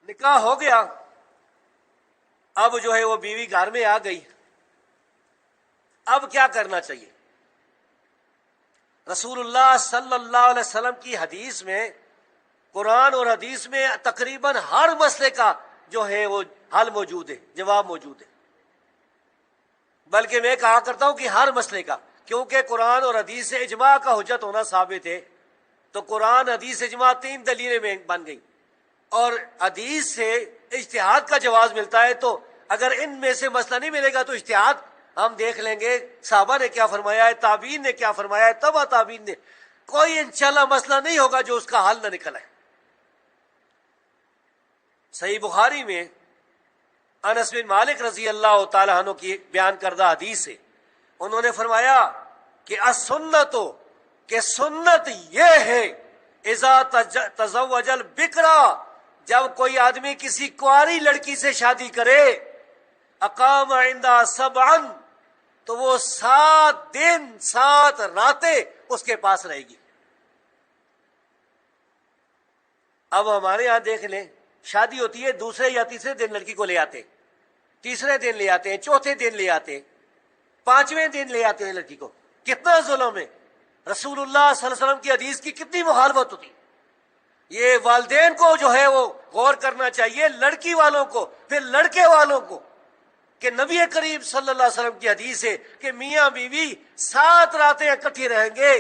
نکاح ہو گیا، اب جو ہے وہ بیوی گھر میں آ گئی، اب کیا کرنا چاہیے؟ رسول اللہ صلی اللہ علیہ وسلم کی حدیث میں، قرآن اور حدیث میں تقریباً ہر مسئلے کا جو ہے وہ حل موجود ہے، جواب موجود ہے، بلکہ میں کہا کرتا ہوں کہ ہر مسئلے کا، کیونکہ قرآن اور حدیث سے اجماع کا حجت ہونا ثابت ہے، تو قرآن حدیث اجماع 3 دلیلیں میں بن گئی، اور حدیث سے اجتہاد کا جواز ملتا ہے، تو اگر ان میں سے مسئلہ نہیں ملے گا تو اجتہاد ہم دیکھ لیں گے صحابہ نے کیا فرمایا ہے، تابعین نے کیا فرمایا ہے، تبع تابعین نے، کوئی انشاءاللہ مسئلہ نہیں ہوگا جو اس کا حل نہ نکل آئے۔ صحیح بخاری میں انس بن مالک رضی اللہ تعالیٰ عنہ کی بیان کردہ حدیث ہے، انہوں نے فرمایا کہ السنت، کہ سنت یہ ہے اذا تزوج البکرا، جب کوئی آدمی کسی کنواری لڑکی سے شادی کرے، اقام عندها 7، تو وہ 7 دن 7 راتیں اس کے پاس رہے گی۔ اب ہمارے یہاں دیکھ لیں، شادی ہوتی ہے دوسرے یا تیسرے دن لڑکی کو لے آتے، تیسرے دن لے آتے ہیں، چوتھے دن لے آتے ہیں، 5ویں دن لے آتے ہیں لڑکی کو۔ کتنا ظلم ہے! رسول اللہ صلی اللہ علیہ وسلم کی حدیث کی کتنی مخالفت ہوتی! یہ والدین کو جو ہے وہ غور کرنا چاہیے، لڑکی والوں کو، پھر لڑکے والوں کو، کہ نبی کریم صلی اللہ علیہ وسلم کی حدیث ہے کہ میاں بیوی 7 راتیں اکٹھی رہیں گے،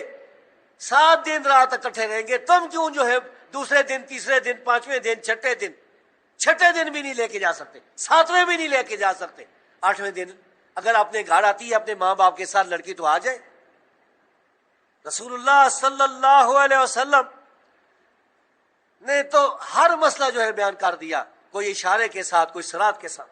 7 دن رات اکٹھے رہیں گے، تم کیوں جو ہے دوسرے دن، تیسرے دن، 5ویں دن، چھٹے دن بھی نہیں لے کے جا سکتے، 7ویں بھی نہیں لے کے جا سکتے، 8ویں دن اگر اپنے گھر آتی ہے اپنے ماں باپ کے ساتھ لڑکی تو آ جائے۔ رسول اللہ صلی اللہ علیہ وسلم نے تو ہر مسئلہ جو ہے بیان کر دیا، کوئی اشارے کے ساتھ، کوئی صراط کے ساتھ۔